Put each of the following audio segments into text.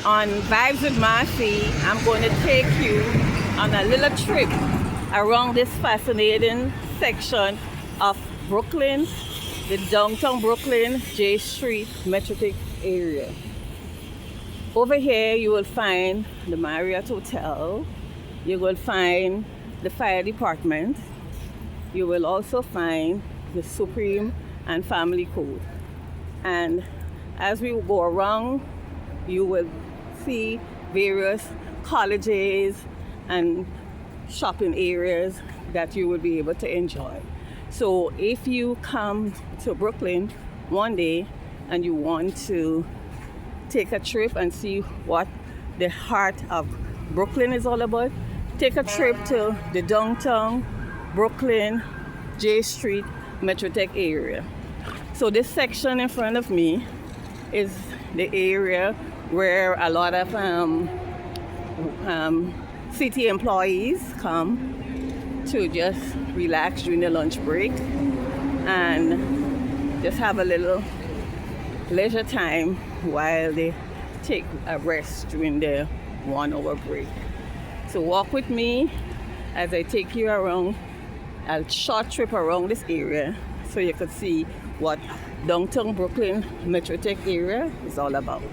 on Vibes with Marcy, I'm going to take you on a little trip around this fascinating section of Brooklyn, the downtown Brooklyn, J Street, Metrotic area. Over here, you will find the Marriott Hotel. You will find the fire department. You will also find the Supreme and Family Code. And as we go around, you will see various colleges and shopping areas that you will be able to enjoy. So if you come to Brooklyn one day and you want to take a trip and see what the heart of Brooklyn is all about, take a trip to the downtown Brooklyn, J Street, Metrotech area. So this section in front of me is the area where a lot of city employees come to just relax during the lunch break and just have a little leisure time while they take a rest during their 1 hour break. So walk with me as I take you around a short trip around this area so you can see what downtown Brooklyn Metrotech area is all about.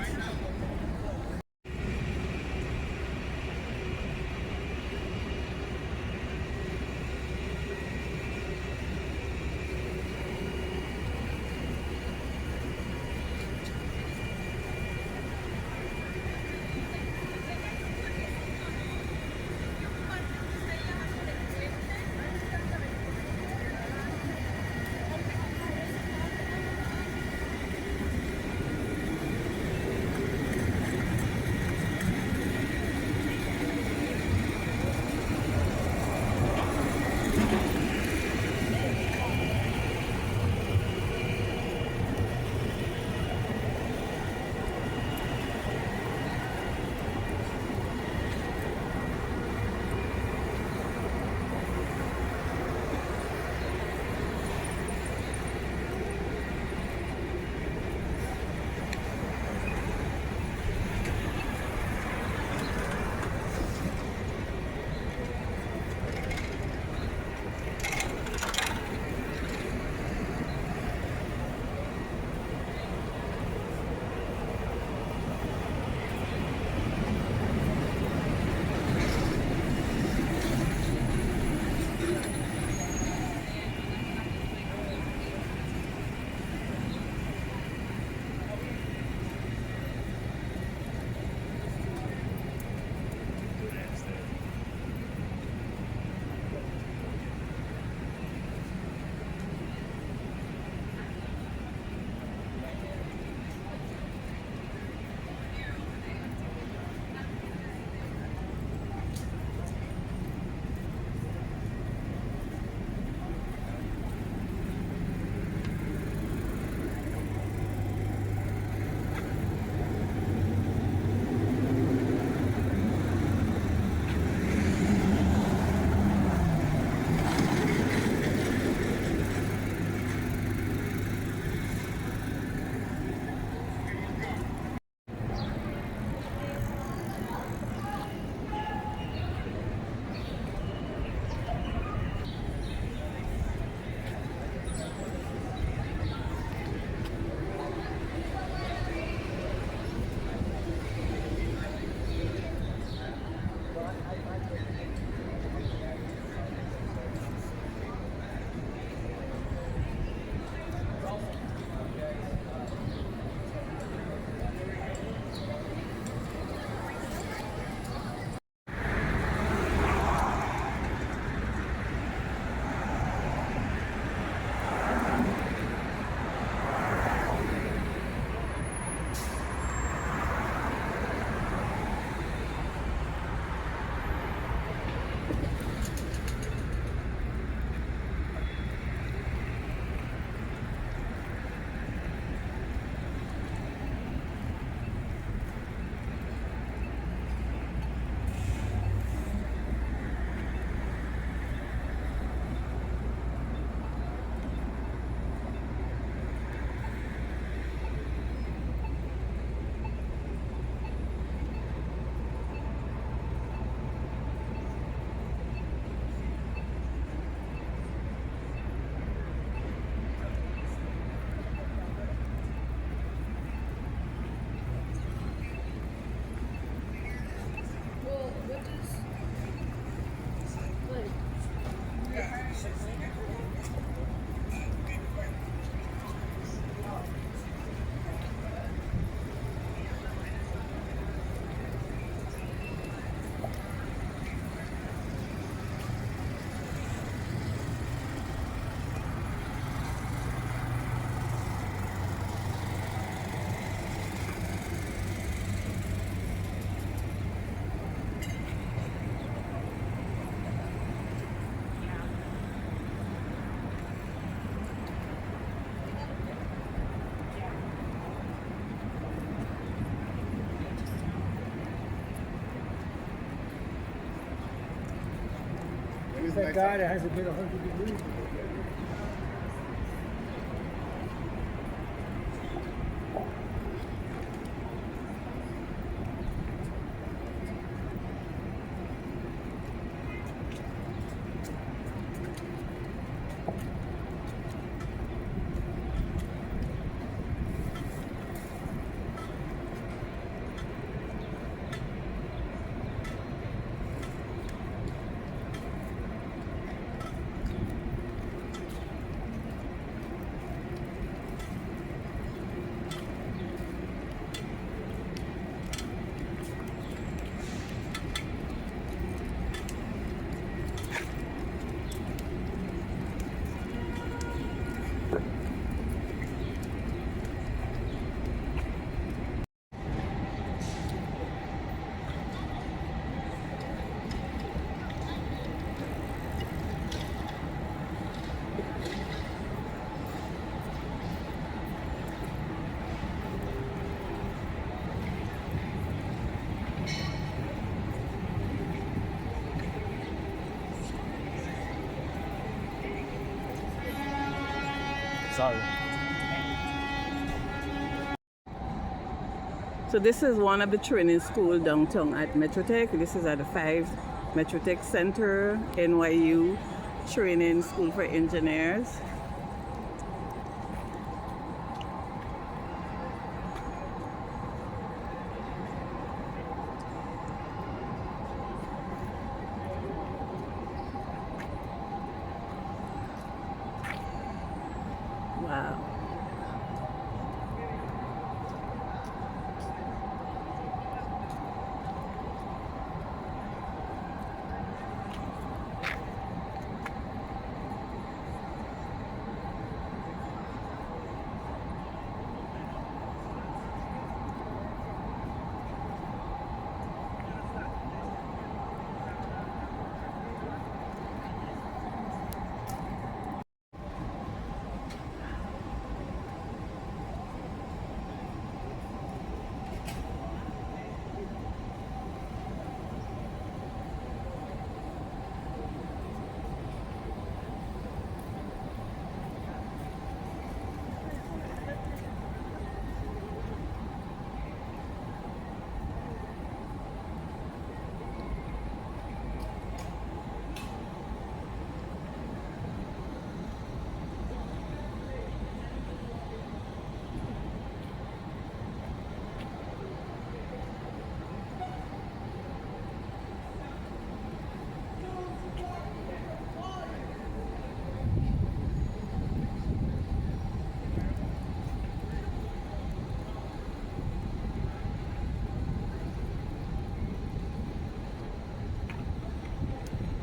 God, it hasn't been 100 degrees. Sorry. So this is one of the training school downtown at Metrotech. This is at the 5 Metrotech Center, NYU Training School for Engineers. Wow.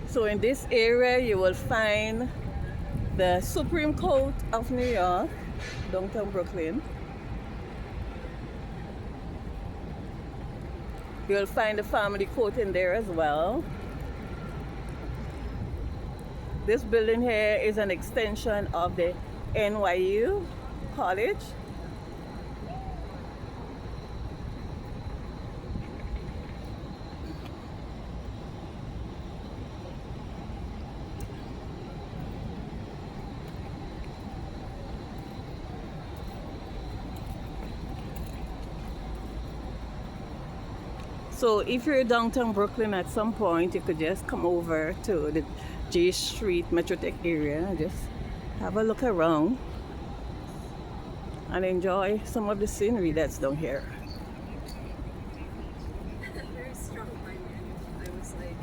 So in this area you will find the Supreme Court of New York, downtown Brooklyn. You'll find the family court in there as well. This building here is an extension of the NYU College. So if you're downtown Brooklyn at some point, you could just come over to the J Street Metrotech area and just have a look around and enjoy some of the scenery that's down here. Very strong-minded. I was like.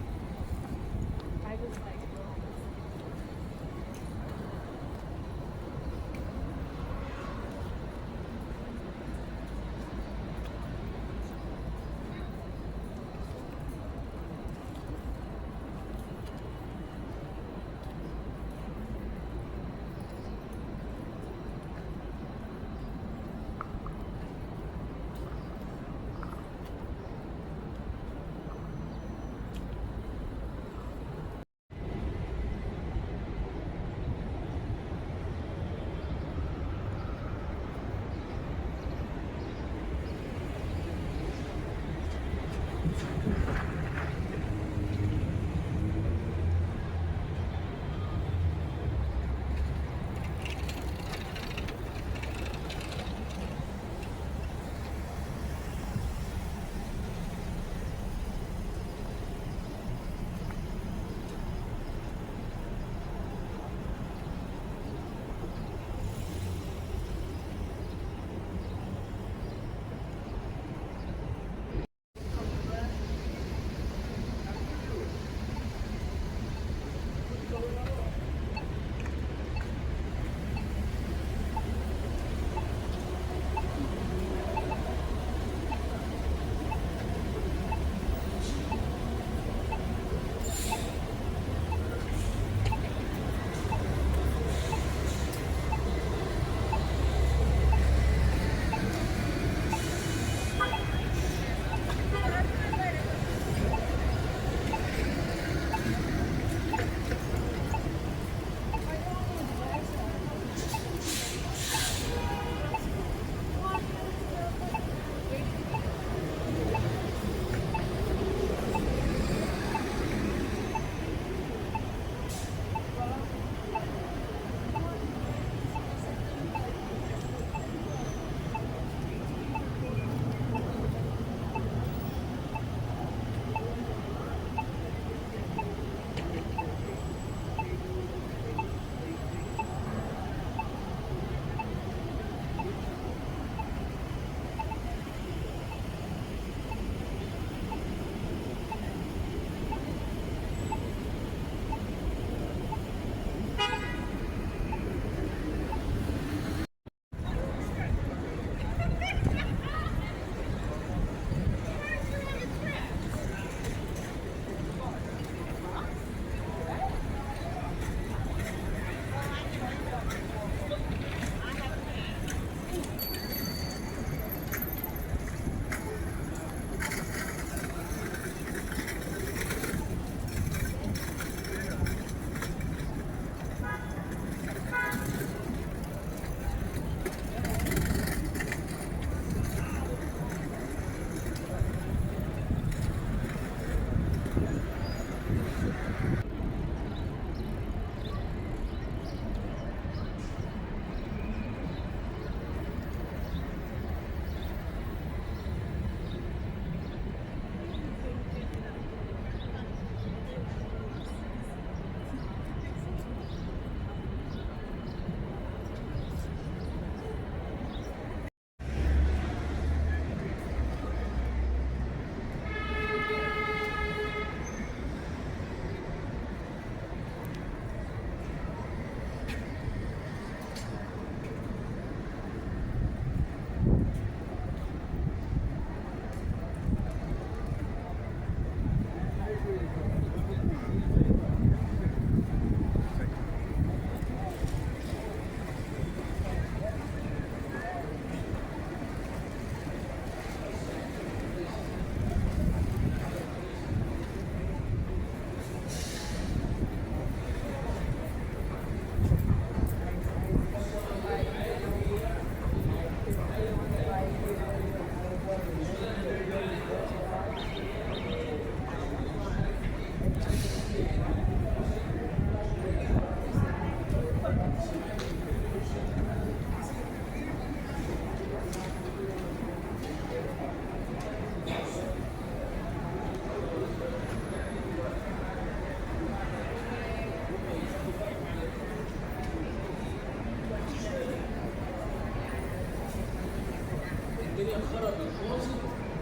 الدنيا خربت باظت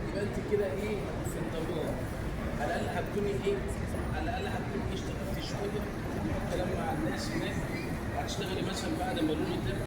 يبقى انت كده ايه في الدمار. على الاقل هتكوني ايه؟ على الاقل هتكوني اشتغلتي شويه كلام مع الناس هناك، هتشتغلي مثلا بعد ما لون الدم